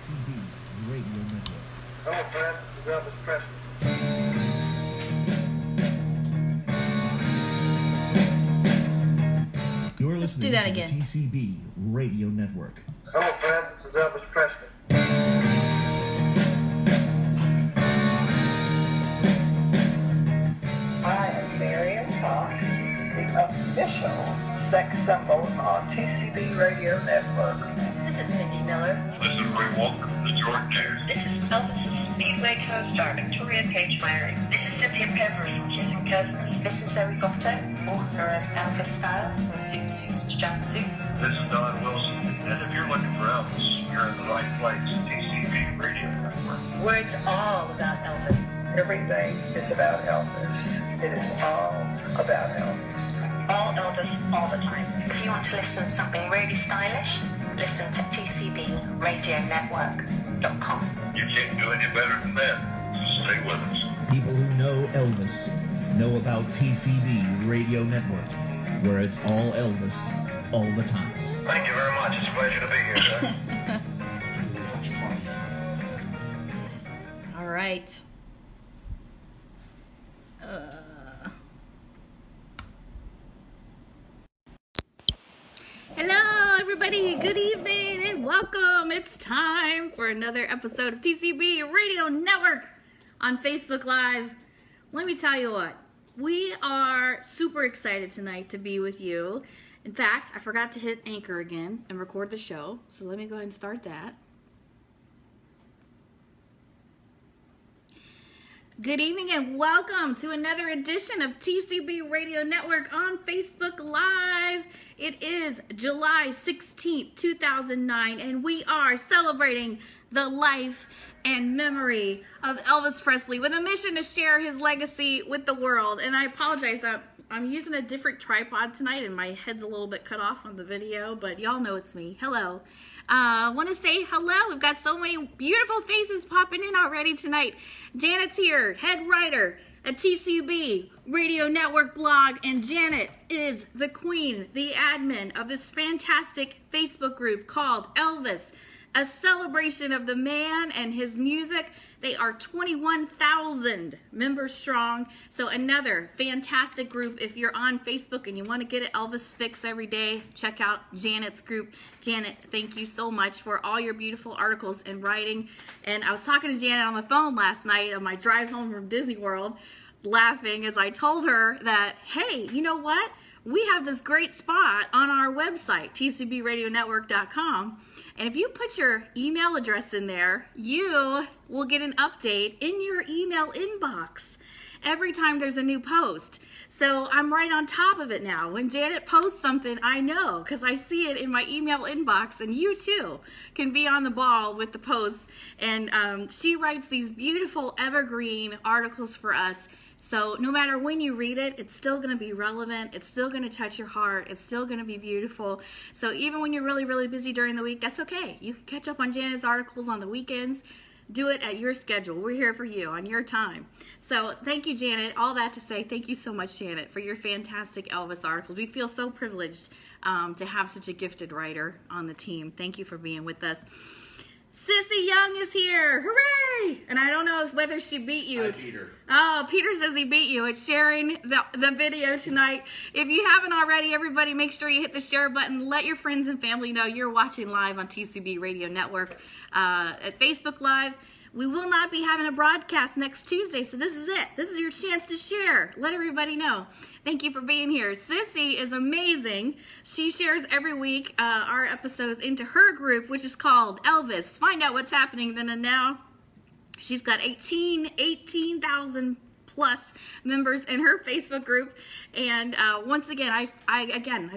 TCB Radio Network. Hello, friends. This is Elvis Presley. You're Let's listening do that to again. the TCB Radio Network. Hello, friends. This is Elvis Presley. I am Marion Fox, the official sex symbol on TCB Radio Network. This is Mindy Miller. This is Ray Walker, the Jordan King. This is Elvis' Speedway co-star Victoria Page Myrie. This is Cynthia Pepper from Kissing Cousins. This is Zoe Gotto, author of Elvis Style, from Suit Suits to Jumpsuits. This is Don Wilson. And if you're looking for Elvis, you're in the right place. TCB Radio Network. Where it's all about Elvis. Everything is about Elvis. It is all about Elvis. All Elvis, all the time. If you want to listen to something really stylish, listen to tcbradionetwork.com. You can't do any better than that. So stay with us. People who know Elvis know about TCB Radio Network, where it's all Elvis all the time. Thank you very much. It's a pleasure to be here, sir. All right. Hello, everybody. Good evening and welcome. It's time for another episode of TCB Radio Network on Facebook Live. Let me tell you what, we are super excited tonight to be with you. In fact, I forgot to hit anchor again and record the show, so let me go ahead and start that. Good evening and welcome to another edition of TCB Radio Network on Facebook Live. It is July 16th, 2009, and we are celebrating the life and memory of Elvis Presley with a mission to share his legacy with the world. And I apologize, I'm using a different tripod tonight and my head's a little bit cut off on the video, but y'all know it's me. Hello. I want to say hello. We've got so many beautiful faces popping in already tonight. Janet's here, head writer at TCB Radio Network blog, and Janet is the queen, the admin of this fantastic Facebook group called Elvis, a celebration of the man and his music. They are 21,000 members strong. So another fantastic group. If you're on Facebook and you want to get an Elvis fix every day, check out Janet's group. Janet, thank you so much for all your beautiful articles and writing. And I was talking to Janet on the phone last night on my drive home from Disney World, laughing as I told her that, hey, you know what? We have this great spot on our website, tcbradionetwork.com. And if you put your email address in there, you will get an update in your email inbox every time there's a new post. So I'm right on top of it now. When Janet posts something, I know because I see it in my email inbox, and you too can be on the ball with the posts. And she writes these beautiful evergreen articles for us. So no matter when you read it, it's still going to be relevant. It's still going to touch your heart. It's still going to be beautiful. So even when you're really, really busy during the week, that's okay. You can catch up on Janet's articles on the weekends. Do it at your schedule. We're here for you on your time. So thank you, Janet. All that to say, thank you so much, Janet, for your fantastic Elvis articles. We feel so privileged to have such a gifted writer on the team. Thank you for being with us. Sissy Young is here. Hooray! And I don't know whether she beat you. Hi, Peter. Oh, Peter says he beat you at sharing the video tonight. If you haven't already, everybody, make sure you hit the share button. Let your friends and family know you're watching live on TCB Radio Network at Facebook Live. We will not be having a broadcast next Tuesday, so this is it. This is your chance to share. Let everybody know. Thank you for being here. Sissy is amazing. She shares every week our episodes into her group, which is called Elvis. Find out what's happening then and now. She's got 18,000 plus members in her Facebook group, and once again, I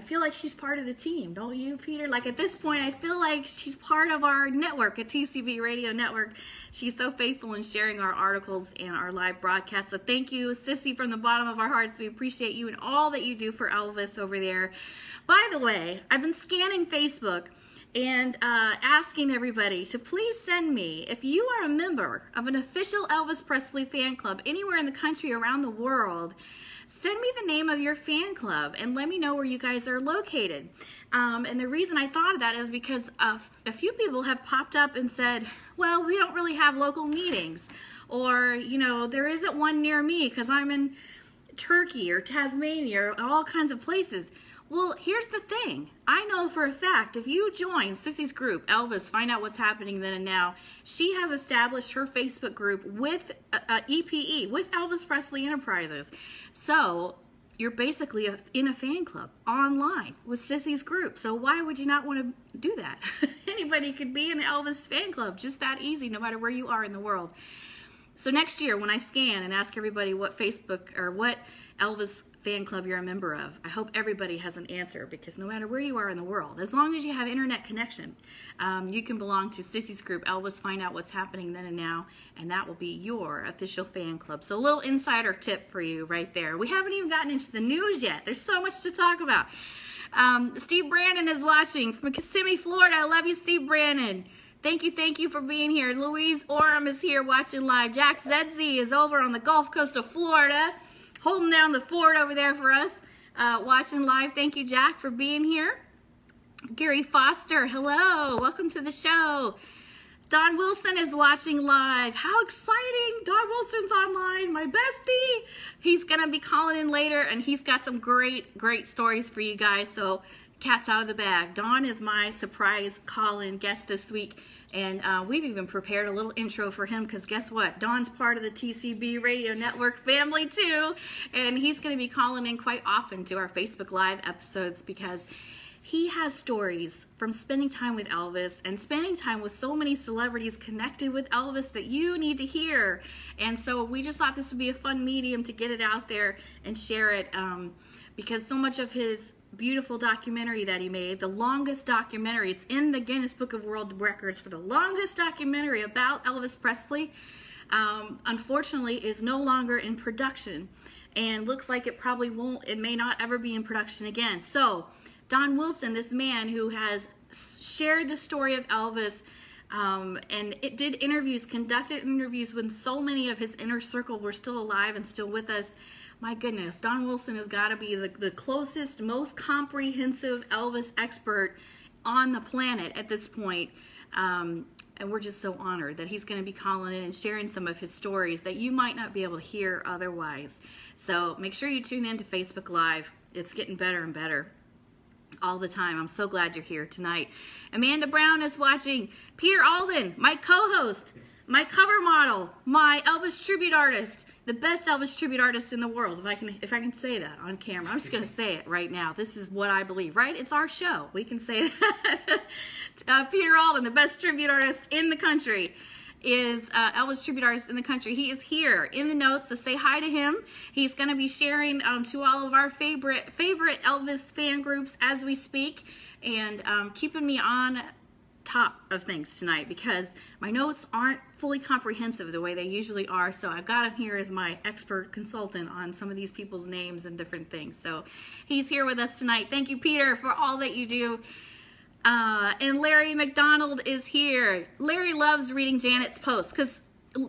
feel like she's part of the team, don't you, Peter? Like at this point, I feel like she's part of our network at TCB Radio Network. She's so faithful in sharing our articles and our live broadcasts. So thank you, Sissy, from the bottom of our hearts. We appreciate you and all that you do for Elvis over there. By the way, I've been scanning Facebook and asking everybody to please send me, if you are a member of an official Elvis Presley fan club anywhere in the country, around the world, send me the name of your fan club and let me know where you guys are located. And the reason I thought of that is because a few people have popped up and said, well, we don't really have local meetings, or, you know, there isn't one near me because I'm in Turkey or Tasmania or all kinds of places. Well, here's the thing. I know for a fact, if you join Sissy's group, Elvis, Find Out What's Happening Then and Now, she has established her Facebook group with EPE, with Elvis Presley Enterprises. So you're basically in a fan club online with Sissy's group. So why would you not want to do that? Anybody could be in Elvis fan club, just that easy, no matter where you are in the world. So next year, when I scan and ask everybody what Facebook or what Elvis fan club you're a member of, I hope everybody has an answer, because no matter where you are in the world, as long as you have internet connection, you can belong to Sissy's group, Elvis Find Out What's Happening Then and Now, and that will be your official fan club. So a little insider tip for you right there. We haven't even gotten into the news yet. There's so much to talk about. Steve Brandon is watching from Kissimmee, Florida. I love you, Steve Brandon. Thank you for being here. Louise Orem is here watching live. Jack Zedzi is over on the Gulf Coast of Florida, holding down the fort over there for us, watching live. Thank you, Jack, for being here. Gary Foster, hello. Welcome to the show. Don Wilson is watching live. How exciting. Don Wilson's online, my bestie. He's going to be calling in later, and he's got some great stories for you guys. So cat's out of the bag. Don is my surprise call-in guest this week, and we've even prepared a little intro for him, because guess what? Don's part of the TCB Radio Network family too, and he's going to be calling in quite often to our Facebook Live episodes, because he has stories from spending time with Elvis and spending time with so many celebrities connected with Elvis that you need to hear. And so we just thought this would be a fun medium to get it out there and share it, because so much of his beautiful documentary that he made, the longest documentary, it's in the Guinness Book of World Records for the longest documentary about Elvis Presley, unfortunately is no longer in production, and looks like it probably won't, it may not ever be in production again. So Don Wilson, this man who has shared the story of Elvis, and it did interviews, conducted interviews when so many of his inner circle were still alive and still with us. My goodness, Don Wilson has got to be the closest, most comprehensive Elvis expert on the planet at this point. And we're just so honored that he's going to be calling in and sharing some of his stories that you might not be able to hear otherwise. So make sure you tune in to Facebook Live. It's getting better and better all the time. I'm so glad you're here tonight. Amanda Brown is watching. Peter Alden, my co-host, my cover model, my Elvis tribute artist, the best Elvis tribute artist in the world, if I can say that on camera. I'm just going to say it right now. This is what I believe, right? It's our show. We can say that. Peter Alden, the best tribute artist in the country, is Elvis tribute artist in the country. He is here in the notes, so say hi to him. He's going to be sharing to all of our favorite Elvis fan groups as we speak, and keeping me on top of things tonight, because my notes aren't fully comprehensive the way they usually are, so I've got him here as my expert consultant on some of these people's names and different things. So he's here with us tonight. Thank you, Peter, for all that you do. And Larry McDonald is here. Larry loves reading Janet's posts, because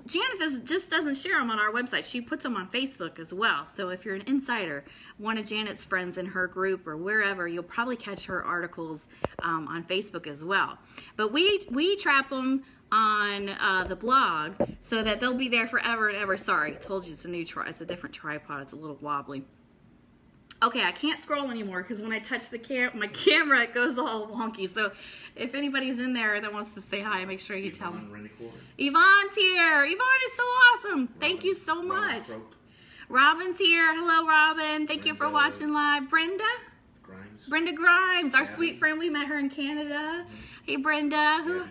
Janet just doesn't share them on our website. She puts them on Facebook as well. So if you're an insider, one of Janet's friends in her group or wherever, you'll probably catch her articles on Facebook as well. But we trap them on the blog so that they'll be there forever and ever. Sorry, I told you it's a different tripod. It's a little wobbly. Okay, I can't scroll anymore because when I touch my camera, it goes all wonky. So if anybody's in there that wants to say hi, make sure you tell them. Yvonne's here. Yvonne is so awesome. Thank you so much. Robin's here. Hello, Robin. Thank you for watching live. Brenda Grimes, our sweet friend. We met her in Canada. Hey, Brenda.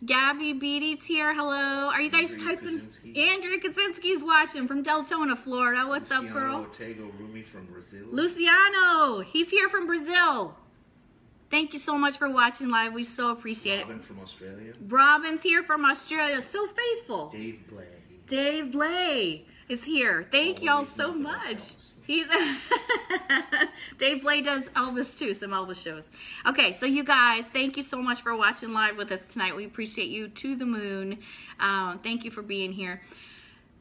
Gabby Beatty's here. Hello. Are you guys typing? Andrew Kaczynski's watching from Deltona, Florida. What's up, girl? Rumi from Brazil. Luciano. He's here from Brazil. Thank you so much for watching live. We so appreciate it. Robin from Australia. Robin's here from Australia. So faithful. Dave Blay is here. Thank y'all so much. He's Dave Blay does Elvis too, some Elvis shows. Okay, so you guys, thank you so much for watching live with us tonight. We appreciate you to the moon. Thank you for being here.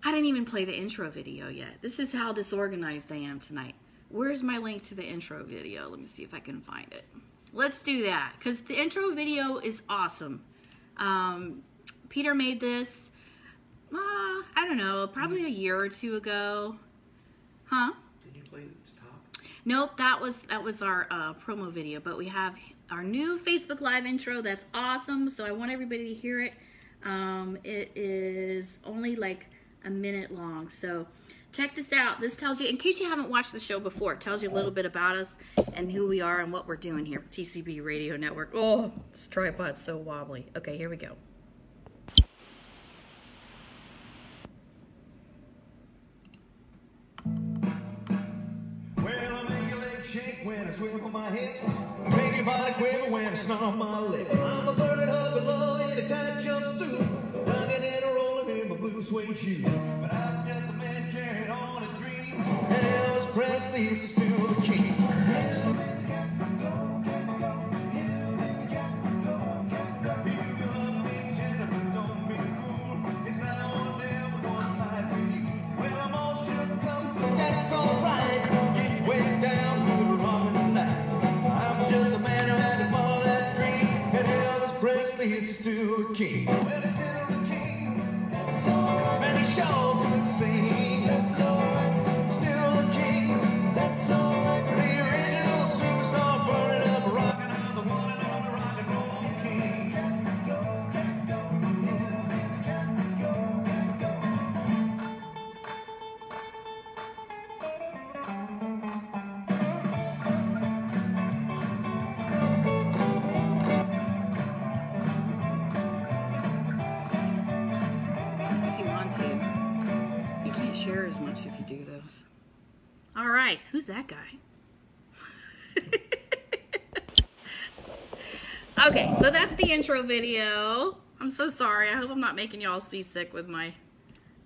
I didn't even play the intro video yet. This is how disorganized I am tonight. Where's my link to the intro video? Let me see if I can find it. Let's do that, because the intro video is awesome. Peter made this, I don't know, probably a year or two ago. Huh? Did you play the top? Nope, that was our promo video, but we have our new Facebook Live intro. That's awesome, so I want everybody to hear it. It is only like a minute long, so check this out. This tells you, in case you haven't watched the show before, it tells you a little bit about us and who we are and what we're doing here. TCB Radio Network. Oh, this tripod's so wobbly. Okay, here we go. Well, I make your legs shake when I swivel my hips. Make your body quiver when I snarl my lip. I'm a burning hug of love in a tight jumpsuit, ducking and rolling in my blue suede shoes. But I'm just a man carrying on a dream, and Elvis Presley is still the king. That's alright, get way down to the wrong tonight. I'm just a man who had to follow that dream, and Elvis Presley is still the king. Well, he's still the king, that's alright. And he sure could sing, that's alright. Still the king, that's alright. The original superstar burning up, rocking out the one and only rock and roll king. As much if you do those. All right, who's that guy? Okay, so that's the intro video. I'm so sorry. I hope I'm not making y'all seasick with my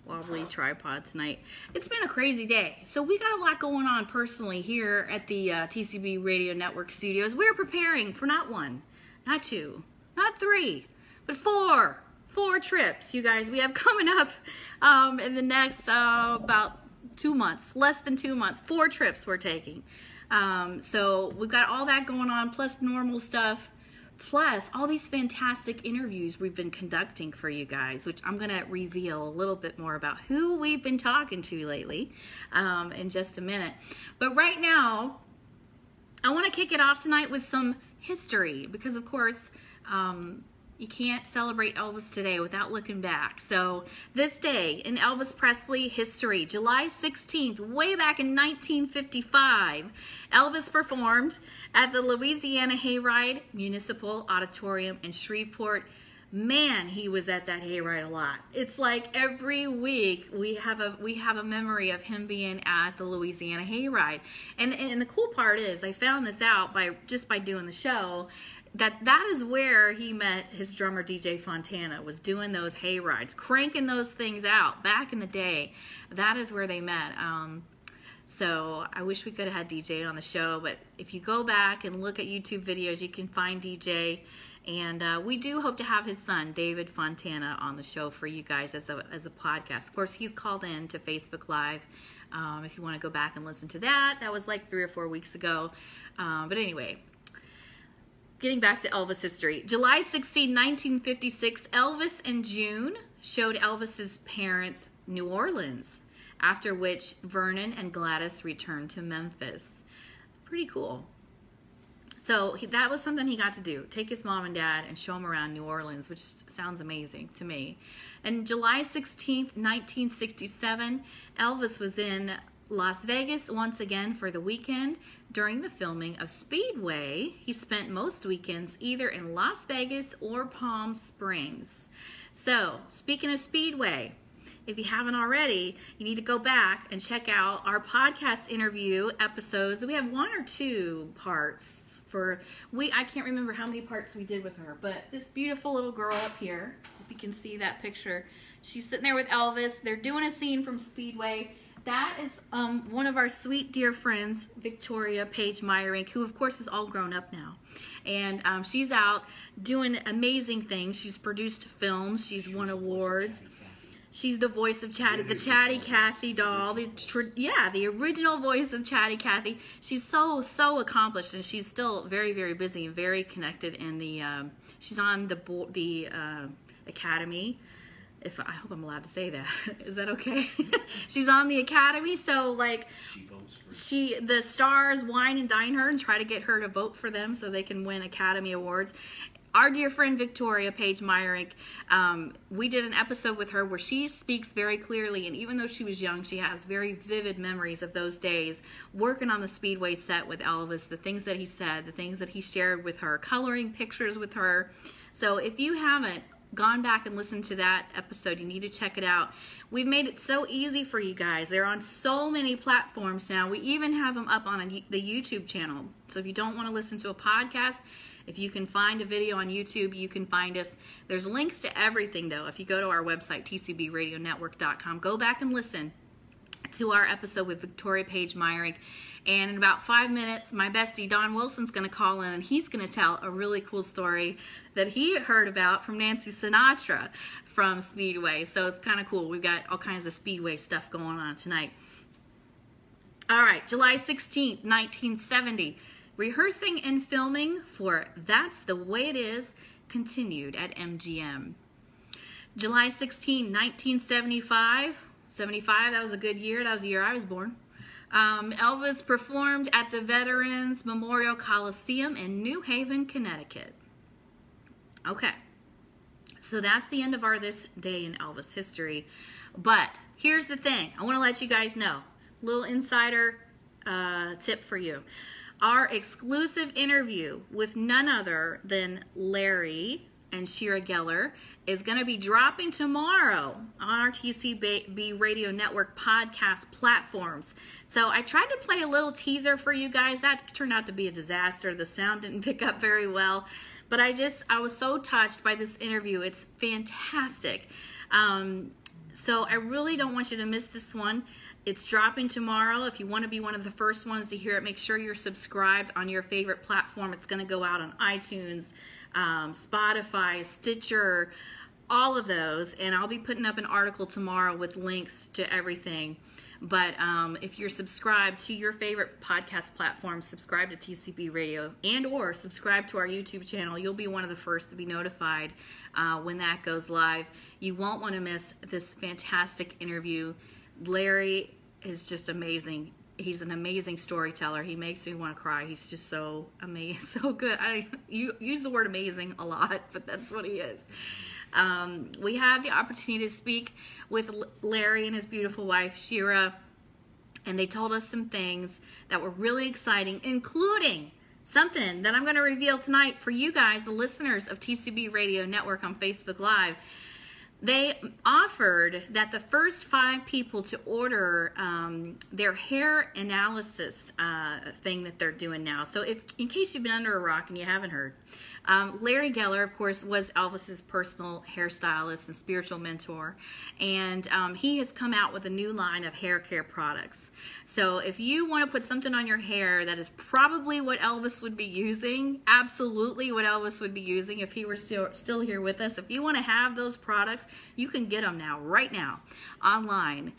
wobbly tripod tonight. It's been a crazy day. So we got a lot going on personally here at the TCB Radio Network studios. We're preparing for not one, not two, not three, but four trips, you guys, we have coming up in the next about 2 months, less than 2 months. 4 trips we're taking. So we've got all that going on, plus normal stuff, plus all these fantastic interviews we've been conducting for you guys, which I'm going to reveal a little bit more about who we've been talking to lately in just a minute. But right now, I want to kick it off tonight with some history, because of course, you can't celebrate Elvis today without looking back. So this day in Elvis Presley history, July 16th, way back in 1955, Elvis performed at the Louisiana Hayride Municipal Auditorium in Shreveport. Man, he was at that hayride a lot. It's like every week we have a memory of him being at the Louisiana Hayride. And the cool part is, I found this out by doing the show, that is where he met his drummer DJ Fontana, was doing those hayrides, cranking those things out back in the day. That is where they met. So I wish we could have had DJ on the show, but if you go back and look at YouTube videos, you can find DJ. And we do hope to have his son, David Fontana, on the show for you guys as a podcast. Of course, he's called in to Facebook Live. If you want to go back and listen to that, that was like 3 or 4 weeks ago. But anyway, getting back to Elvis history. July 16, 1956, Elvis and June showed Elvis's parents New Orleans, after which Vernon and Gladys returned to Memphis. Pretty cool. So that was something he got to do, take his mom and dad and show them around New Orleans, which sounds amazing to me. And July 16th, 1967, Elvis was in Las Vegas once again for the weekend. During the filming of Speedway, he spent most weekends either in Las Vegas or Palm Springs. So, speaking of Speedway, if you haven't already, you need to go back and check out our podcast interview episodes. We have 1 or 2 parts. I can't remember how many parts we did with her, but this beautiful little girl up here, if you can see that picture, she's sitting there with Elvis. They're doing a scene from Speedway. That is one of our sweet dear friends, Victoria Paige Meyerink, who of course is all grown up now. And she's out doing amazing things. She's produced films. She's won awards. She's the voice of Chatty, the Chatty Cathy doll. The original voice of Chatty Cathy. She's so accomplished, and she's still very, very busy and very connected in the. She's on the Academy. I hope I'm allowed to say that. Is that okay? She's on the Academy, so like the stars wine and dine her and try to get her to vote for them so they can win Academy Awards. Our dear friend Victoria Paige Meyerink, we did an episode with her where she speaks very clearly, and even though she was young, she has very vivid memories of those days working on the Speedway set with Elvis, the things that he said, the things that he shared with her, coloring pictures with her. So if you haven't gone back and listened to that episode, you need to check it out. We've made it so easy for you guys. They're on so many platforms now. We even have them up on the YouTube channel. So if you don't want to listen to a podcast, if you can find a video on YouTube, you can find us. There's links to everything, though. If you go to our website, tcbradionetwork.com, go back and listen to our episode with Victoria Paige Meyerink. And in about 5 minutes, my bestie Don Wilson's going to call in, and he's going to tell a really cool story that he heard about from Nancy Sinatra from Speedway. So it's kind of cool. We've got all kinds of Speedway stuff going on tonight. All right, July 16th, 1970. Rehearsing and filming for That's the Way It Is continued at MGM. July 16, 1975. 75, that was a good year. That was the year I was born. Elvis performed at the Veterans Memorial Coliseum in New Haven, Connecticut. Okay, so that's the end of our This Day in Elvis history. But here's the thing. I want to let you guys know. Little insider tip for you. Our exclusive interview with none other than Larry and Shira Geller is going to be dropping tomorrow on our TCB Radio Network podcast platforms. So I tried to play a little teaser for you guys. That turned out to be a disaster. The sound didn't pick up very well. But I was so touched by this interview. It's fantastic. So I really don't want you to miss this one. It's dropping tomorrow. If you want to be one of the first ones to hear it, make sure you're subscribed on your favorite platform. It's going to go out on iTunes, Spotify, Stitcher, all of those. And I'll be putting up an article tomorrow with links to everything. But if you're subscribed to your favorite podcast platform, subscribe to TCB Radio and or subscribe to our YouTube channel. You'll be one of the first to be notified when that goes live. You won't want to miss this fantastic interview. Larry is just amazing. He's an amazing storyteller. He makes me want to cry. He's just so amazing, so good. You use the word amazing a lot, but that's what he is. We had the opportunity to speak with Larry and his beautiful wife, Shira, and they told us some things that were really exciting, including something that I'm going to reveal tonight for you guys, the listeners of TCB Radio Network on Facebook Live. They offered that the first 5 people to order their hair analysis thing that they're doing now. So in case you've been under a rock and you haven't heard, Larry Geller, of course, was Elvis's personal hairstylist and spiritual mentor. And he has come out with a new line of hair care products. So if you want to put something on your hair that is probably what Elvis would be using, absolutely what Elvis would be using if he were still here with us. If you want to have those products, you can get them now, right now, online.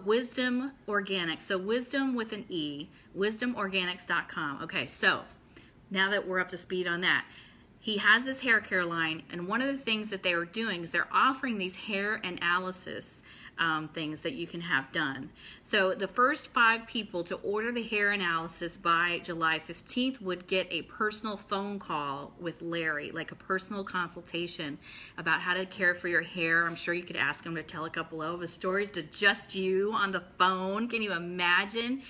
Wisdom Organics. So wisdom with an E, wisdomorganics.com. Okay, so now that we're up to speed on that, he has this hair care line, and one of the things that they are doing is they're offering these hair analysis things that you can have done. So the first 5 people to order the hair analysis by July 15th would get a personal phone call with Larry, like a personal consultation about how to care for your hair. I'm sure you could ask him to tell a couple of his stories to just you on the phone. Can you imagine?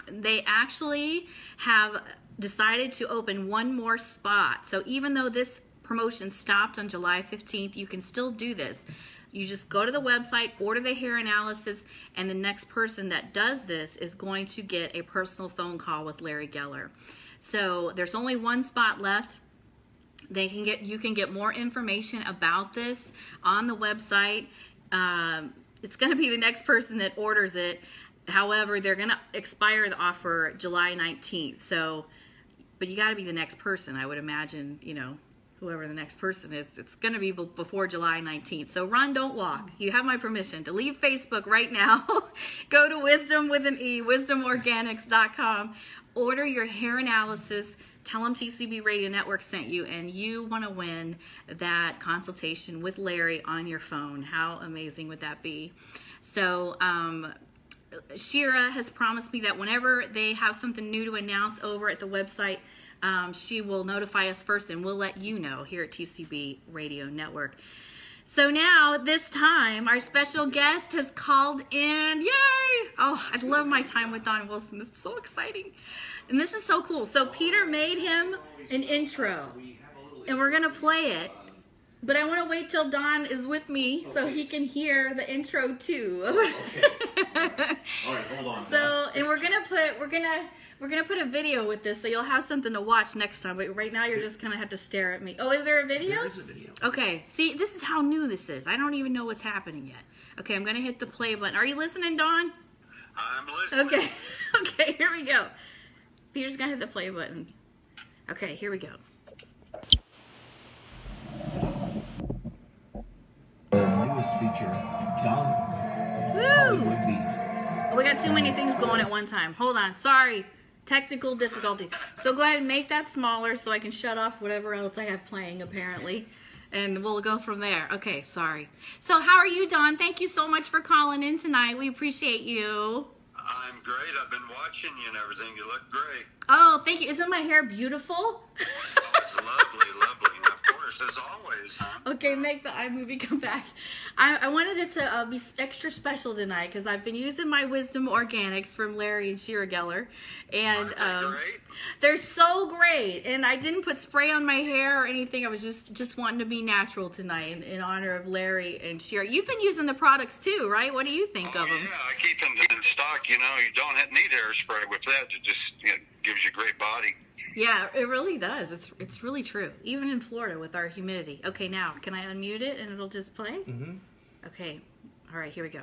They actually have decided to open one more spot. So even though this promotion stopped on July 15th, you can still do this. You just go to the website, order the hair analysis, and the next person that does this is going to get a personal phone call with Larry Geller. So there's only one spot left. You can get more information about this on the website. It's going to be the next person that orders it. However, they're going to expire the offer July 19th. So, but you got to be the next person, I would imagine, whoever the next person is. It's going to be before July 19th. So run, don't walk. You have my permission to leave Facebook right now. Go to Wisdom with an E, wisdomorganics.com. Order your hair analysis. Tell them TCB Radio Network sent you, and you want to win that consultation with Larry on your phone. How amazing would that be? So, Shira has promised me that whenever they have something new to announce over at the website, she will notify us first, and we'll let you know here at TCB Radio Network. So now, this time, our special guest has called in. Yay! Oh, I love my time with Don Wilson. This is so exciting. And this is so cool. So Peter made him an intro, and we're going to play it. But I want to wait till Don is with me so he can hear the intro too. Okay. All right, hold on. So, and we're gonna put a video with this, so you'll have something to watch next time. But right now, you're just gonna have to stare at me. Oh, is there a video? There is a video. Okay. See, this is how new this is. I don't even know what's happening yet. Okay, I'm gonna hit the play button. Are you listening, Don? I'm listening. Okay. Okay. Here we go. Peter's gonna hit the play button. Okay. Here we go. Newest feature, Don Hollywood Beat. We got too many things going at one time. Hold on. Sorry. Technical difficulty. So go ahead and make that smaller so I can shut off whatever else I have playing, apparently. And we'll go from there. Okay, sorry. So how are you, Don? Thank you so much for calling in tonight. We appreciate you. I'm great. I've been watching you and everything. You look great. Oh, thank you. Isn't my hair beautiful? Oh, it's lovely, lovely. And of course, as always, huh? Okay, make the iMovie come back. I wanted it to be extra special tonight because I've been using my Wisdom Organics from Larry and Shira Geller. And great? They're so great. And I didn't put spray on my hair or anything. I was just wanting to be natural tonight in honor of Larry and Shira. You've been using the products too, right? What do you think of them? Yeah, I keep them in stock. You know, you don't need hairspray with that. It just gives you a great body. Yeah, it really does. It's really true. Even in Florida with our humidity. Okay, now, can I unmute it and it'll just play? Mm-hmm. Okay. All right, here we go.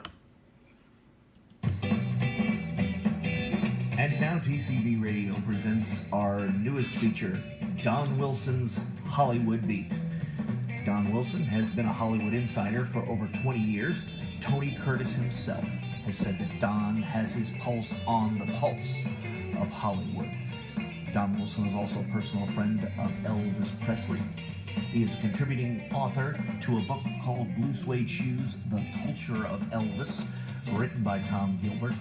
And now TCB Radio presents our newest feature, Don Wilson's Hollywood Beat. Don Wilson has been a Hollywood insider for over 20 years. Tony Curtis himself has said that Don has his pulse on the pulse of Hollywood. Don Wilson is also a personal friend of Elvis Presley. He is a contributing author to a book called Blue Suede Shoes, The Culture of Elvis, written by Tom Gilbert.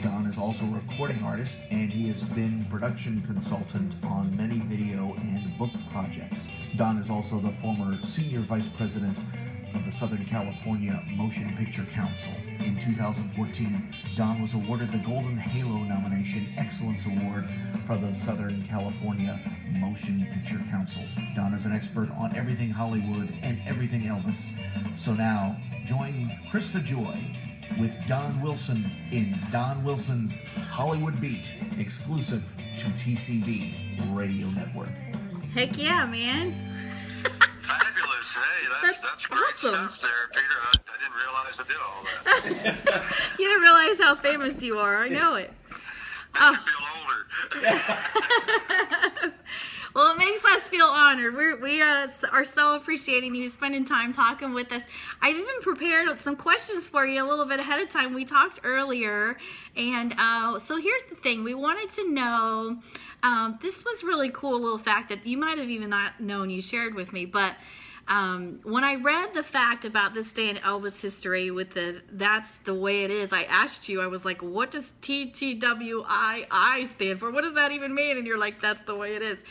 Don is also a recording artist, and he has been production consultant on many video and book projects. Don is also the former senior vice president of the Southern California Motion Picture Council. In 2014, Don was awarded the Golden Halo Nomination Excellence Award for the Southern California Motion Picture Council. Don is an expert on everything Hollywood and everything Elvis. So now, join Krista Joy with Don Wilson in Don Wilson's Hollywood Beat, exclusive to TCB Radio Network. Heck yeah, man. Fabulous. Hey, that's great awesome stuff there, Peter. I didn't realize I did all that. You didn't realize how famous you are. I know it. Makes you feel older. Well, it makes us feel honored. We are so appreciating you spending time talking with us. I've even prepared some questions for you a little bit ahead of time. We talked earlier. And so here's the thing. We wanted to know, this was really cool little fact that you might have even not known you shared with me. But when I read the fact about this day in Elvis history with that's the way it is, I asked you, I was like, what does TTWII stand for? What does that even mean? And you're like, that's the way it is.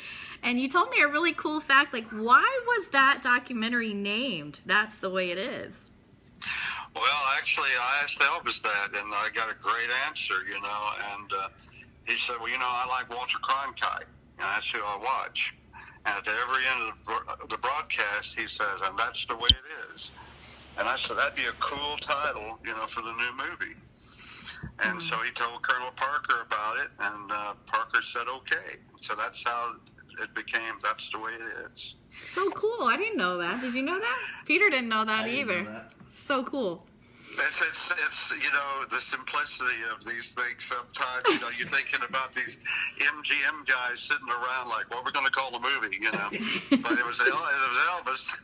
And you told me a really cool fact, like, why was that documentary named That's the Way It Is? Well, actually, I asked Elvis that, and I got a great answer, and he said, well, I like Walter Cronkite, and that's who I watch. And at the every end of the broadcast, he says, and that's the way it is. And I said, that'd be a cool title, for the new movie. And so he told Colonel Parker about it, and Parker said, okay. So that's how it became That's the Way It Is. So cool. I didn't know that. Did you know that? Peter didn't know that either. Know that. So cool. It's you know, the simplicity of these things. Sometimes, you know, you're thinking about these MGM guys sitting around like, what we're going to call the movie, you know. But it was Elvis.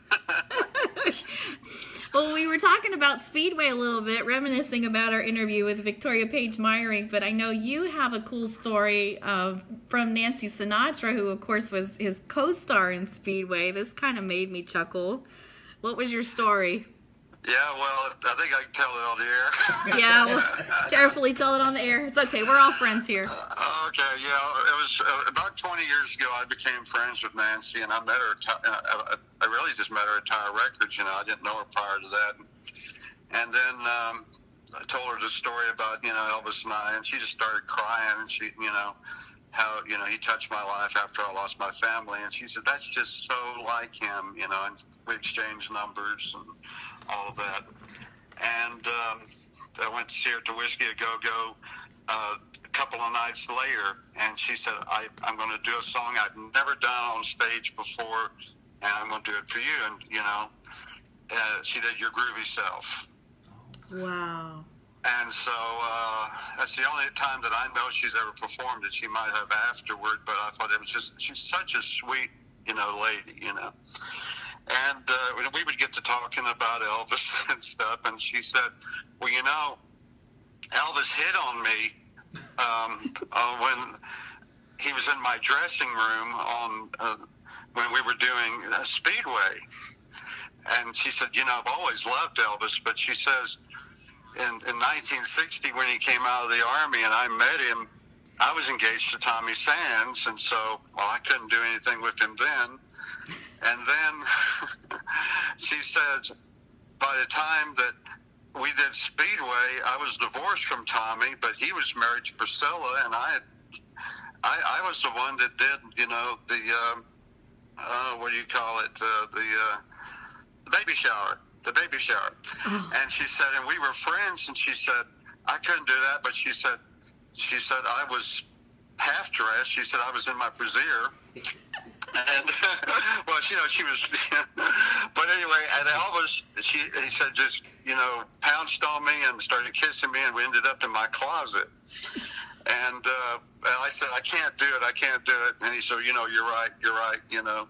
Well, we were talking about Speedway a little bit, reminiscing about our interview with Victoria Paige Meyering, but I know you have a cool story from Nancy Sinatra, who, of course, was his co-star in Speedway. This kind of made me chuckle. What was your story? Yeah, well, I think I can tell it on the air. Yeah, well, carefully tell it on the air. It's okay. We're all friends here. Okay, yeah. It was about 20 years ago I became friends with Nancy, and I met her. I really just met her at Tower Records. You know, I didn't know her prior to that. And then I told her the story about, you know, Elvis and I, and she just started crying. And she, you know, how, you know, he touched my life after I lost my family. And she said, that's just so like him, you know, and we exchanged numbers and all of that. And I went to see her to Whiskey a Go-Go a couple of nights later, and she said, I'm going to do a song I've never done on stage before, and I'm going to do it for you. And, you know, she did Your Groovy Self. Wow. And so that's the only time that I know she's ever performed it. She might have afterward, but I thought it was just, she's such a sweet, you know, lady, you know. And we would get to talking about Elvis and stuff, and she said, well, you know, Elvis hit on me when he was in my dressing room when we were doing Speedway. And she said, you know, I've always loved Elvis, but she says, in 1960, when he came out of the Army and I met him, I was engaged to Tommy Sands, and so, well, I couldn't do anything with him then. And then she said, by the time that we did Speedway, I was divorced from Tommy, but he was married to Priscilla, and I was the one that did, you know, the what do you call it, the baby shower, And she said, and we were friends, and she said, I couldn't do that, but she said I was half dressed. She said I was in my brassiere. And, well, you know, she was, but anyway, and Elvis, he said, just, you know, pounced on me and started kissing me, and we ended up in my closet. And I said, I can't do it. And he said, you know, you're right, you know.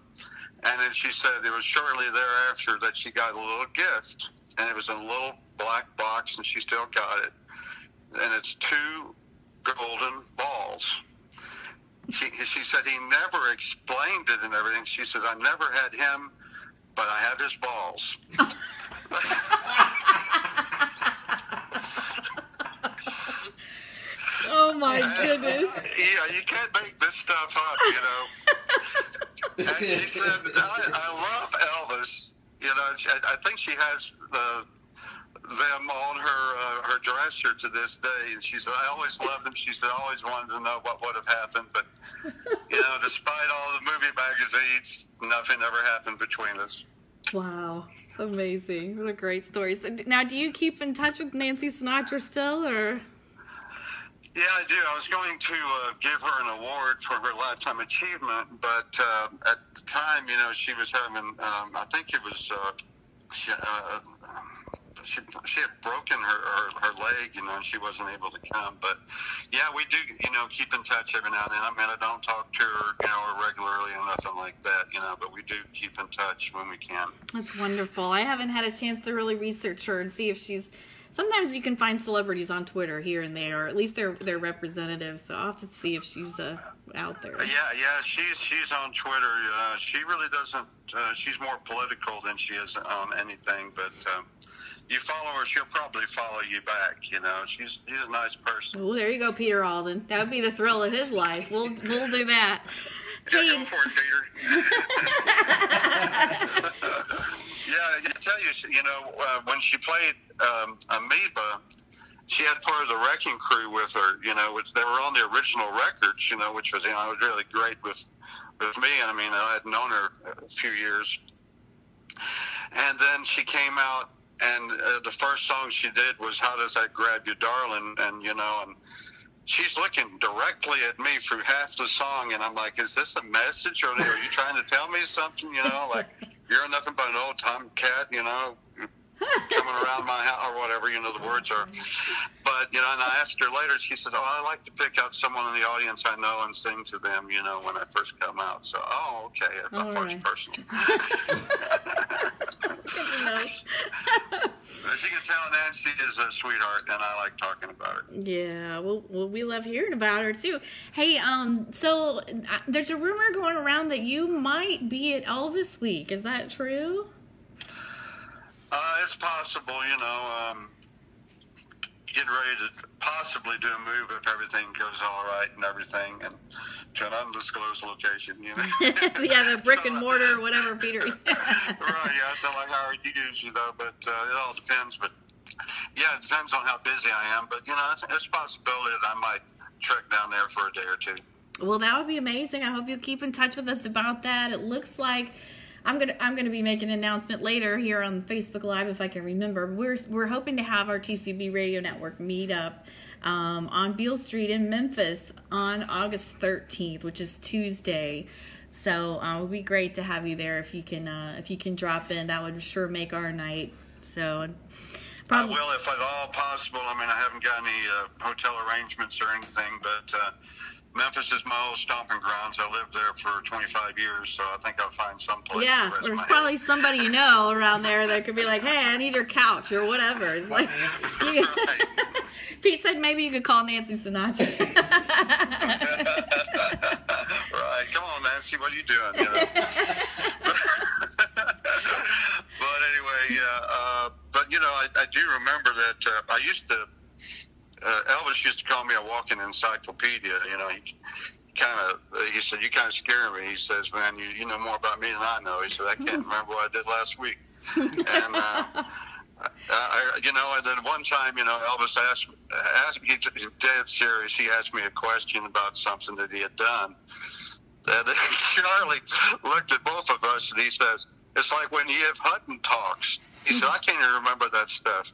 And then she said it was shortly thereafter that she got a little gift, and it was in a little black box, and she still got it. And it's 2 golden balls. She said he never explained it and everything. She said, I never had him, but I have his balls. Oh, my goodness. Yeah, you can't make this stuff up, you know. And she said, I love Elvis. You know, I think she has them on her dresser to this day, and she said, I always loved them. She said, I always wanted to know what would have happened, but you know, despite all the movie magazines, nothing ever happened between us. Wow, amazing. What a great story. So now, do you keep in touch with Nancy Sinatra still, or? Yeah, I do. I was going to give her an award for her Lifetime Achievement, but at the time, you know, she was having, I think it was, she had broken her leg, you know, and she wasn't able to come. But, yeah, we do, you know, keep in touch every now and then. I mean, I don't talk to her, you know, regularly or nothing like that, you know, but we do keep in touch when we can. That's wonderful. I haven't had a chance to really research her and see if she's... Sometimes you can find celebrities on Twitter here and there, or at least they're representatives, so I'll have to see if she's out there. Yeah, she's on Twitter. She really doesn't, she's more political than she is on anything, but... you follow her, she'll probably follow you back. You know, she's a nice person. Oh, there you go, Peter Alden. That would be the thrill of his life. We'll do that. Yeah, go for it, Peter. Yeah, I tell you, you know, when she played Amoeba, she had part of the Wrecking Crew with her. You know, which they were on the original records. You know, which was, you know, was really great with me. I mean, I had known her a few years, and then she came out. And the first song she did was How Does That Grab You, Darling? And, you know, and she's looking directly at me through half the song, and I'm like, is this a message, or are you trying to tell me something, you know? Like, you're nothing but an old tomcat, you know, coming around my house or whatever, you know, the words are. But, you know, and I asked her later, she said, I like to pick out someone in the audience I know and sing to them, you know, when I first come out. So, okay, I thought it was personal. As you can tell, Nancy is a sweetheart, and I like talking about her. Yeah, well, we love hearing about her, too. Hey, so there's a rumor going around that you might be at Elvis Week. Is that true? It's possible, you know, getting ready to possibly do a move if everything goes all right and everything, and to an undisclosed location, you know. Yeah, the brick and mortar or whatever, Peter. Right, yeah, so like how you use, you know, but it all depends. But, yeah, it depends on how busy I am. But, you know, it's a possibility that I might trek down there for a day or two. Well, that would be amazing. I hope you'll keep in touch with us about that. It looks like I'm gonna be making an announcement later here on Facebook Live if I can remember. We're hoping to have our TCB Radio Network meetup on Beale Street in Memphis on August 13th, which is Tuesday. So it would be great to have you there if you can drop in. That would sure make our night. So I will if at all possible. I mean, I haven't got any hotel arrangements or anything, but Memphis is my old stomping grounds. I lived there for 25 years, so I think I'll find some place. Yeah, there's probably somebody you know around there that could be like, hey, I need your couch or whatever. It's like, Pete said maybe you could call Nancy Sinatra. Right, come on, Nancy, what are you doing? You know? But anyway, yeah. But you know, I do remember that I used to. Elvis used to call me a walking encyclopedia. You know, he said, you kind of scare me. He says, man, you know more about me than I know. He said, I can't remember what I did last week. And, you know, and then one time, you know, Elvis asked me, he's dead serious. He asked me a question about something that he had done. And then Charlie looked at both of us and he says, it's like when Yves Hutton talks. He said, I can't even remember that stuff.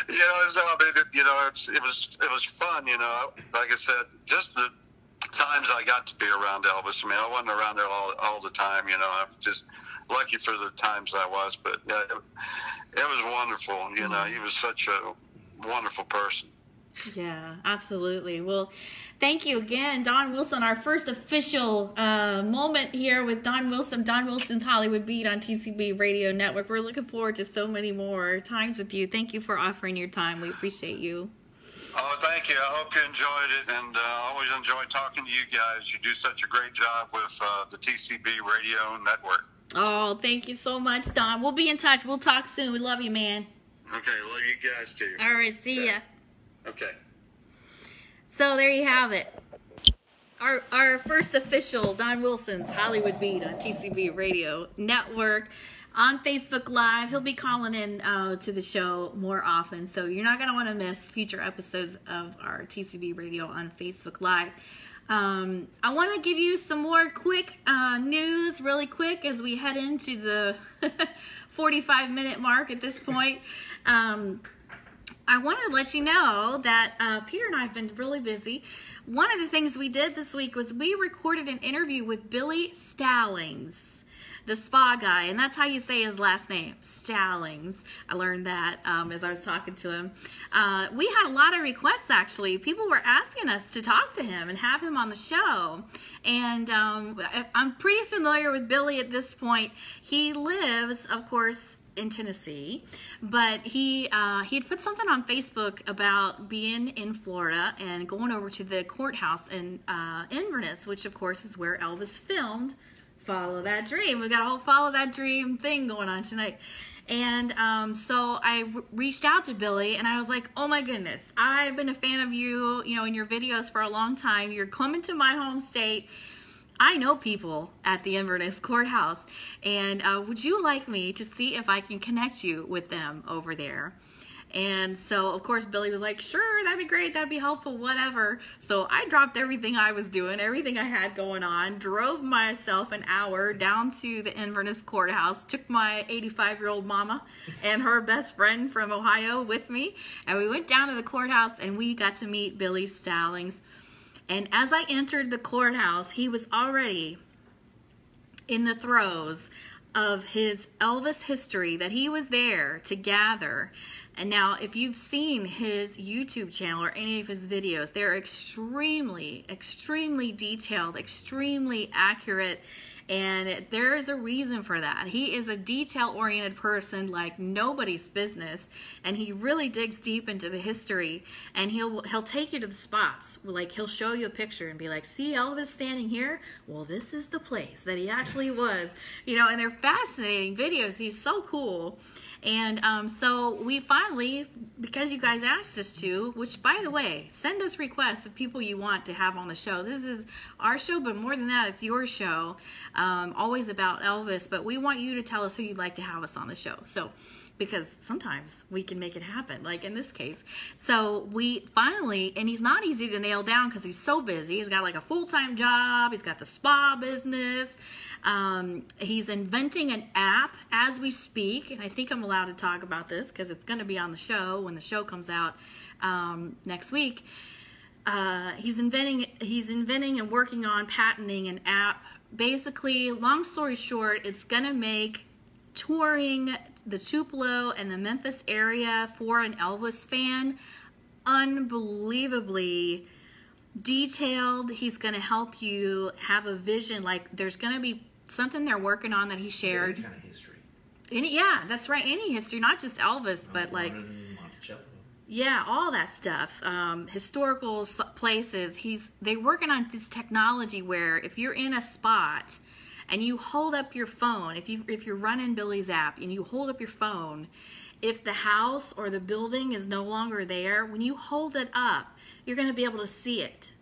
You know, so, I mean, you know, it was fun, you know. Like I said, just the times I got to be around Elvis. I mean, I wasn't around there all the time, you know. I'm just lucky for the times I was. But yeah, it was wonderful, you know. He was such a wonderful person. Yeah, absolutely. Well, thank you again, Don Wilson, our first official moment here with Don Wilson, Don Wilson's Hollywood Beat on TCB Radio Network. We're looking forward to so many more times with you. Thank you for offering your time. We appreciate you. Oh, thank you. I hope you enjoyed it, and I always enjoy talking to you guys. You do such a great job with the TCB Radio Network. Oh, thank you so much, Don. We'll be in touch. We'll talk soon. We love you, man. Okay, love you guys, too. All right, see ya. Okay. So there you have it. Our first official Don Wilson's Hollywood Beat on TCB Radio Network on Facebook Live. He'll be calling in to the show more often, so you're not going to want to miss future episodes of our TCB Radio on Facebook Live. I want to give you some more quick news really quick as we head into the 45-minute mark at this point. I want to let you know that Peter and I have been really busy. One of the things we did this week was we recorded an interview with Billy Stallings, the spa guy, and that's how you say his last name, Stallings. I learned that as I was talking to him. We had a lot of requests, actually. People were asking us to talk to him and have him on the show. And I'm pretty familiar with Billy at this point. He lives, of course, in Tennessee, but he had put something on Facebook about being in Florida and going over to the courthouse in Inverness, which of course is where Elvis filmed Follow That Dream. We got a whole Follow That Dream thing going on tonight. And so I reached out to Billy and I was like, oh my goodness, I've been a fan of you, you know, in your videos for a long time. You're coming to my home state. I know people at the Inverness Courthouse, and would you like me to see if I can connect you with them over there? And so, of course, Billy was like, sure, that'd be great, that'd be helpful, whatever. So I dropped everything I was doing, everything I had going on, drove myself an hour down to the Inverness Courthouse, took my 85-year-old mama and her best friend from Ohio with me, and we went down to the courthouse, and we got to meet Billy Stallings. And as I entered the courthouse, he was already in the throes of his Elvis history that he was there to gather. And now, if you've seen his YouTube channel or any of his videos, they're extremely, extremely detailed, extremely accurate. And there is a reason for that. He is a detail-oriented person like nobody's business, and he really digs deep into the history. And he'll take you to the spots. Like, he'll show you a picture and be like, "See Elvis standing here? Well, this is the place that he actually was." You know, and they're fascinating videos. He's so cool. And so we finally, because you guys asked us to, which, by the way, send us requests of people you want to have on the show. This is our show, but more than that, it's your show. Always about Elvis, but we want you to tell us who you'd like to have us on the show. So, because sometimes we can make it happen, like in this case. So we finally, and he's not easy to nail down because he's so busy. He's got like a full-time job. He's got the spa business. He's inventing an app as we speak. And I think I'm allowed to talk about this because it's going to be on the show when the show comes out next week. He's inventing and working on patenting an app. Basically, long story short, it's going to make touring the Tupelo and the Memphis area for an Elvis fan unbelievably detailed. He's going to help you have a vision. Like, there's going to be something they're working on that he shared. Any kind of history. Yeah, that's right. Any history, not just Elvis, but like, yeah, all that stuff. Historical places. They're working on this technology where if you're in a spot and you hold up your phone, if you're running Billy's app and you hold up your phone, if the house or the building is no longer there, when you hold it up, you're going to be able to see it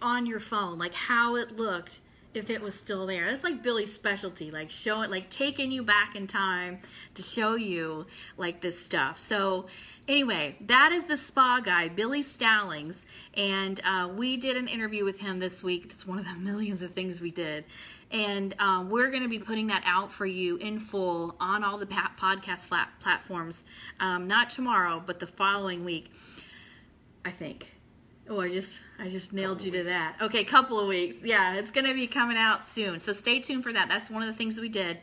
on your phone, like how it looked if it was still there. That's like Billy's specialty, like showing, like taking you back in time to show you like this stuff. So anyway, that is the spa guy, Billy Stallings, and we did an interview with him this week. That's one of the millions of things we did. And we're going to be putting that out for you in full on all the podcast platforms. Not tomorrow, but the following week, I think. Oh, I just nailed you to that. Okay, couple of weeks. Yeah, it's going to be coming out soon. So stay tuned for that. That's one of the things we did.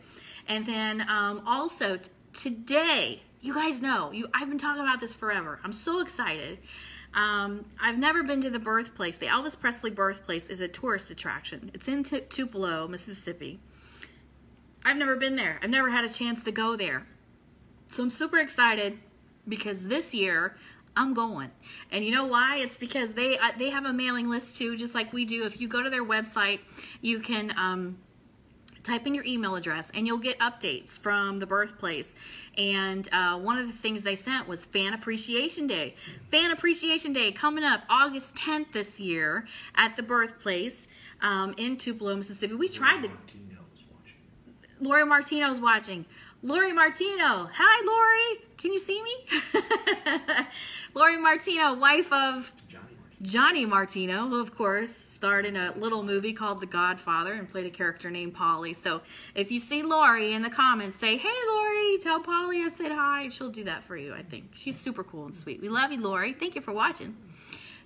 And then also today, you guys know, I've been talking about this forever. I'm so excited. I've never been to the birthplace. The Elvis Presley birthplace is a tourist attraction. It's in Tupelo, Mississippi. I've never been there. I've never had a chance to go there. So I'm super excited because this year I'm going. And you know why? It's because they have a mailing list too, just like we do. If you go to their website, you can type in your email address and you'll get updates from the birthplace. And one of the things they sent was Fan Appreciation Day. Fan Appreciation Day coming up August 10th this year at the birthplace in Tupelo, Mississippi. We tried to... Lori Martino's watching. Lori Martino. Hi, Lori. Can you see me? Lori Martino, wife of Johnny Martino, who of course starred in a little movie called The Godfather and played a character named Polly. So if you see Lori in the comments, say, "Hey Lori, tell Polly I said hi." She'll do that for you, I think. She's super cool and sweet. We love you, Lori. Thank you for watching.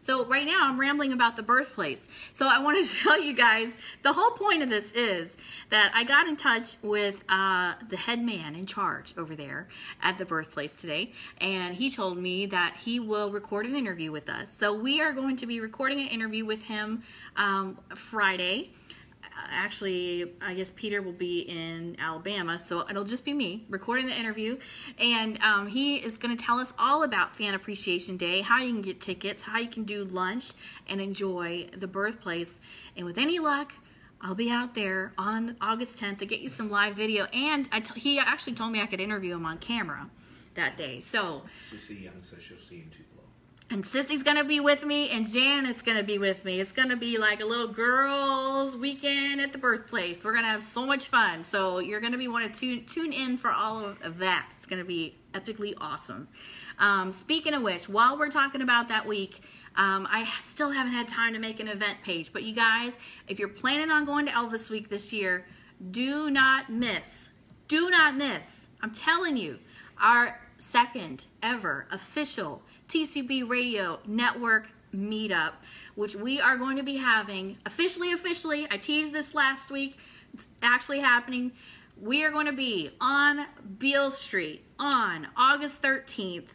So right now I'm rambling about the birthplace. So I want to tell you guys, the whole point of this is that I got in touch with the head man in charge over there at the birthplace today, and he told me that he will record an interview with us. So we are going to be recording an interview with him Friday. Actually, I guess Peter will be in Alabama, so it'll just be me recording the interview. And he is going to tell us all about Fan Appreciation Day, how you can get tickets, how you can do lunch and enjoy the birthplace. And with any luck, I'll be out there on August 10th to get you some live video. And he actually told me I could interview him on camera that day. So Sissy Young says she'll see you in Tupelo. And Sissy's going to be with me, and Janet's going to be with me. It's going to be like a little girls' weekend at the birthplace. We're going to have so much fun. So you're going to be want to tune in for all of that. It's going to be epically awesome. Speaking of which, while we're talking about that week, I still haven't had time to make an event page. But you guys, if you're planning on going to Elvis Week this year, do not miss. Do not miss. I'm telling you, our second ever official TCB Radio Network meetup, which we are going to be having officially, I teased this last week, it's actually happening we are going to be on Beale Street on August 13th,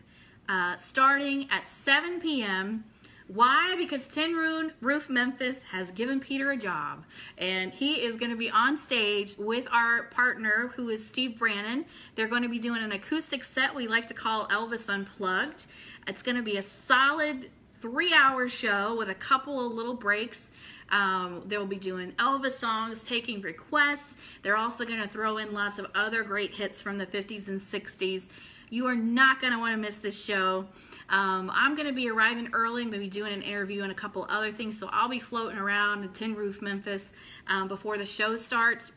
starting at 7 p.m. Why? Because Tin Roof Memphis has given Peter a job, and he is going to be on stage with our partner, who is Steve Brannon. They're going to be doing an acoustic set we like to call Elvis Unplugged. It's going to be a solid 3-hour show with a couple of little breaks. They will be doing Elvis songs, taking requests. They're also going to throw in lots of other great hits from the 50s and 60s. You are not going to want to miss this show. I'm going to be arriving early. I'm going to be doing an interview and a couple other things, so I'll be floating around in Tin Roof Memphis before the show starts.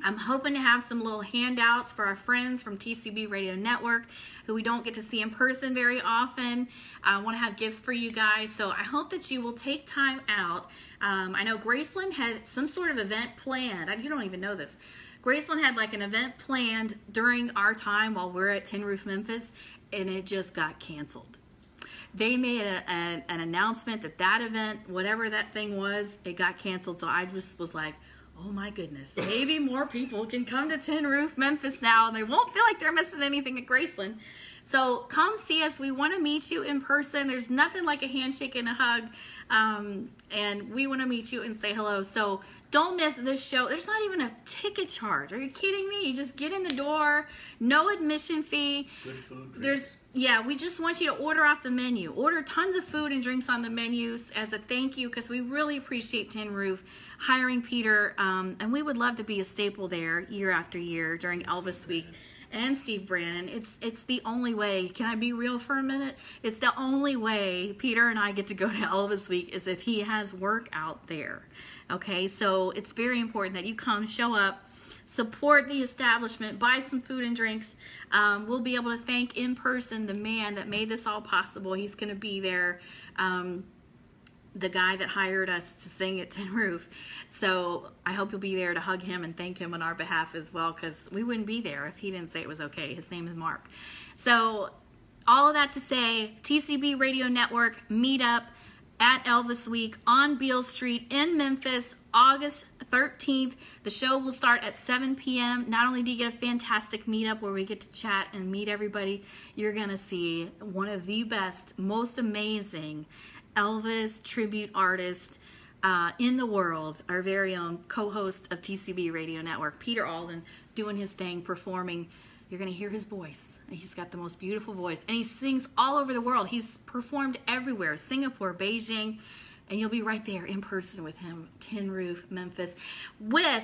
I'm hoping to have some little handouts for our friends from TCB Radio Network who we don't get to see in person very often. I want to have gifts for you guys, so I hope that you will take time out. I know Graceland had some sort of event planned. You don't even know this. Graceland had like an event planned during our time while we're at Tin Roof Memphis, and it just got canceled. They made an announcement that event, whatever that thing was, it got canceled. So I just was like, oh my goodness, maybe more people can come to Tin Roof Memphis now, and they won't feel like they're missing anything at Graceland. So come see us. We want to meet you in person. There's nothing like a handshake and a hug, and we want to meet you and say hello. So don't miss this show. There's not even a ticket charge. Are you kidding me? You just get in the door, no admission fee. Good food, drinks. We just want you to order off the menu. Order tons of food and drinks on the menus as a thank you, because we really appreciate Tin Roof hiring Peter, and we would love to be a staple there year after year during Elvis Week. And Steve Brannon. It's the only way. Can I be real for a minute? It's the only way Peter and I get to go to Elvis Week is if he has work out there. Okay, so it's very important that you come, show up, support the establishment, buy some food and drinks. We'll be able to thank in person the man that made this all possible. He's going to be there. The guy that hired us to sing at Tin Roof. So I hope you'll be there to hug him and thank him on our behalf as well, because we wouldn't be there if he didn't say it was okay. His name is Mark. So all of that to say, TCB Radio Network meetup at Elvis Week on Beale Street in Memphis, August 13th. The show will start at 7 p.m. Not only do you get a fantastic meetup where we get to chat and meet everybody, you're going to see one of the best, most amazing Elvis tribute artist in the world, our very own co-host of TCB Radio Network, Peter Alden, doing his thing, performing. You're going to hear his voice. He's got the most beautiful voice, and he sings all over the world. He's performed everywhere, Singapore, Beijing, and you'll be right there in person with him, Tin Roof Memphis, with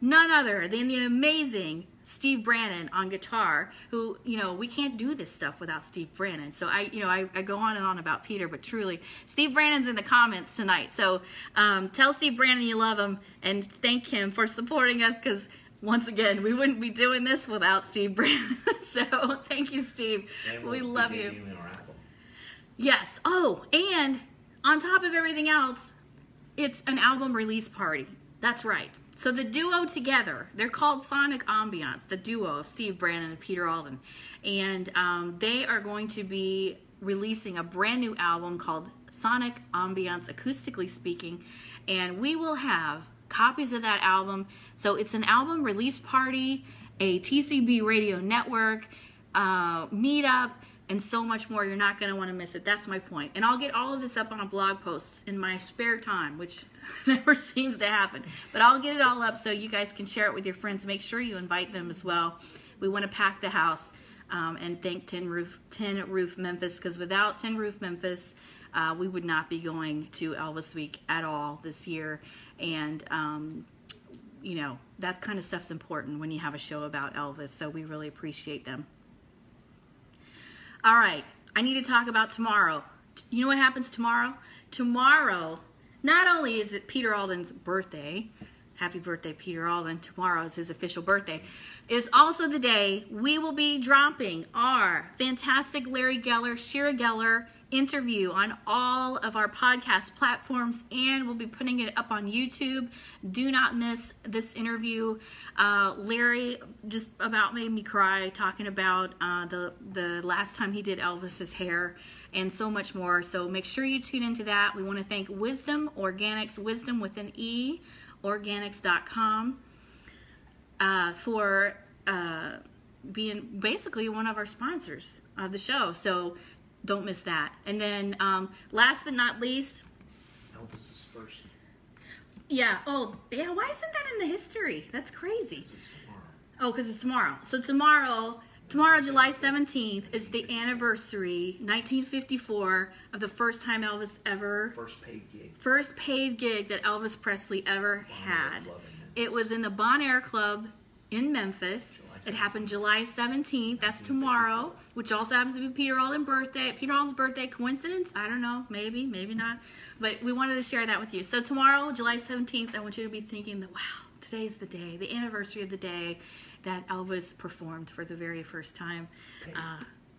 none other than the amazing Steve Brannon on guitar, who, you know, we can't do this stuff without Steve Brannon. So I go on and on about Peter, but truly, Steve Brannon's in the comments tonight. So tell Steve Brannon you love him and thank him for supporting us, because once again, we wouldn't be doing this without Steve Brannon. So thank you, Steve. We love you. Yes. Oh, and on top of everything else, it's an album release party. That's right. So the duo together, they're called Sonic Ambiance, the duo of Steve Brannon and Peter Alden. And they are going to be releasing a brand new album called Sonic Ambiance, Acoustically Speaking. And we will have copies of that album. So it's an album release party, a TCB Radio Network, meetup, and so much more. You're not going to want to miss it. That's my point. And I'll get all of this up on a blog post in my spare time, which never seems to happen. But I'll get it all up so you guys can share it with your friends. Make sure you invite them as well. We want to pack the house and thank Tin Roof Memphis, because without Tin Roof Memphis, we would not be going to Elvis Week at all this year. And, you know, that kind of stuff's important when you have a show about Elvis. So we really appreciate them. All right, I need to talk about tomorrow. You know what happens tomorrow? Tomorrow, not only is it Peter Alden's birthday, happy birthday, Peter Alden, tomorrow is his official birthday, it's also the day we will be dropping our fantastic Larry Geller, Shira Geller interview on all of our podcast platforms, and we'll be putting it up on YouTube. Do not miss this interview. Larry just about made me cry talking about the last time he did Elvis's hair and so much more. So make sure you tune into that. We want to thank Wisdom Organics, Wisdom with an E, organics.com. for being basically one of our sponsors of the show. So don't miss that. And then last but not least, Elvis's first. Yeah. Oh, yeah. Why isn't that in the history? That's crazy. It's tomorrow. Oh, because it's tomorrow. So tomorrow, July 17th, is the anniversary, 1954, of the first time Elvis ever... First paid gig. First paid gig that Elvis Presley ever had. Club in It was in the Bon Air Club in Memphis. It happened July 17th. That's tomorrow, which also happens to be Peter Alden's birthday. Coincidence? I don't know. Maybe, maybe not. But we wanted to share that with you. So tomorrow, July 17th, I want you to be thinking that, wow, today's the day, the anniversary of the day that Elvis performed for the very first time.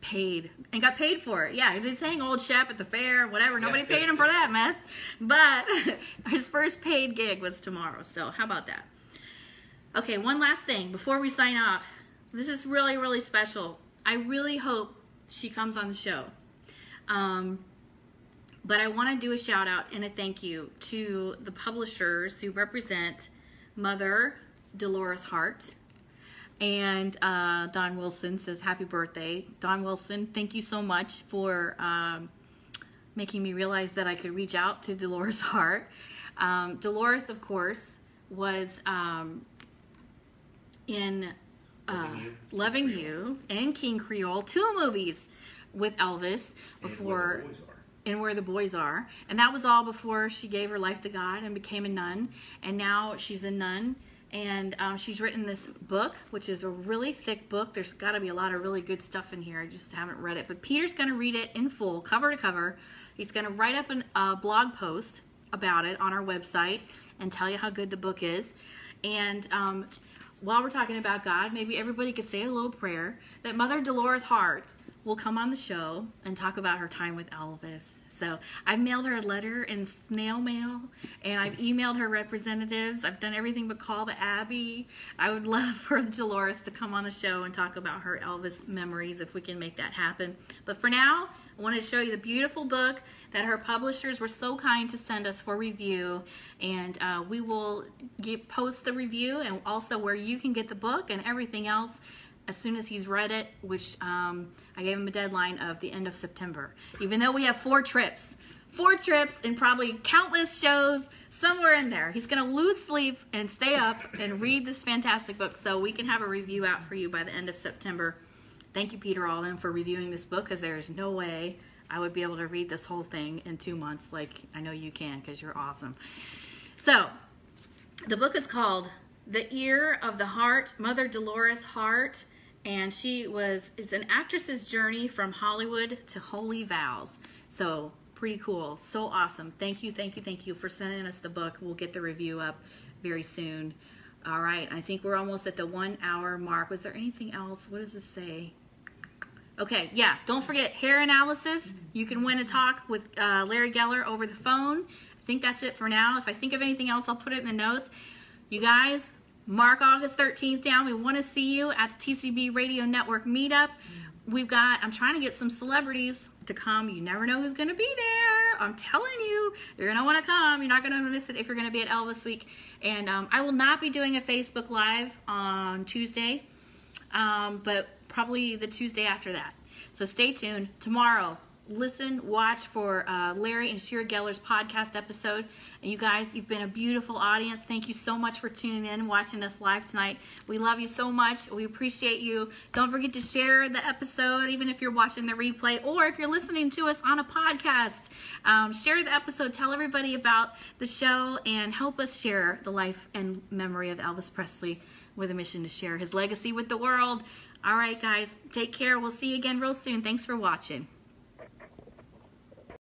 Paid. And got paid for it. Yeah, he sang Old Shep at the fair, whatever. Nobody paid him for that mess. But his first paid gig was tomorrow. So how about that? Okay, one last thing before we sign off. This is really, really special. I really hope she comes on the show. But I want to do a shout out and a thank you to the publishers who represent Mother Dolores Hart. And Don Wilson says, happy birthday. Don Wilson, thank you so much for making me realize that I could reach out to Dolores Hart. Dolores, of course, was in Loving You and King Creole, 2 movies with Elvis before, and Where the Boys Are. And that was all before she gave her life to God and became a nun. And now she's a nun. And she's written this book, which is a really thick book. There's got to be a lot of really good stuff in here. I just haven't read it. But Peter's going to read it in full, cover to cover. He's going to write up a blog post about it on our website and tell you how good the book is. And while we're talking about God, maybe everybody could say a little prayer that Mother Dolores Hart will come on the show and talk about her time with Elvis. So I've mailed her a letter in snail mail, and I've emailed her representatives. I've done everything but call the Abbey. I would love for Dolores to come on the show and talk about her Elvis memories if we can make that happen. But for now, I wanted to show you the beautiful book that her publishers were so kind to send us for review. And we will post the review and also where you can get the book and everything else as soon as he's read it, which I gave him a deadline of the end of September. Even though we have 4 trips and probably countless shows somewhere in there. He's going to lose sleep and stay up and read this fantastic book so we can have a review out for you by the end of September. Thank you, Peter Alden, for reviewing this book, because there's no way I would be able to read this whole thing in 2 months like I know you can, because you're awesome. So, the book is called The Ear of the Heart, Mother Dolores Hart, and it's an actress's journey from Hollywood to holy vows. So, pretty cool. So awesome. Thank you for sending us the book. We'll get the review up very soon. All right, I think we're almost at the 1 hour mark. Was there anything else? What does this say? Okay, yeah, don't forget hair analysis. You can win a talk with Larry Geller over the phone. I think that's it for now. If I think of anything else, I'll put it in the notes. You guys, mark August 13th down. We want to see you at the TCB Radio Network meetup. I'm trying to get some celebrities to come. You never know who's going to be there. I'm telling you, you're going to want to come. You're not going to miss it if you're going to be at Elvis Week. And I will not be doing a Facebook Live on Tuesday, but probably the Tuesday after that. So stay tuned. Tomorrow, watch for Larry and Shira Geller's podcast episode. And you guys, you've been a beautiful audience. Thank you so much for tuning in and watching us live tonight. We love you so much. We appreciate you. Don't forget to share the episode, even if you're watching the replay or if you're listening to us on a podcast. Share the episode. Tell everybody about the show and help us share the life and memory of Elvis Presley with a mission to share his legacy with the world. All right, guys, take care. We'll see you again real soon. Thanks for watching.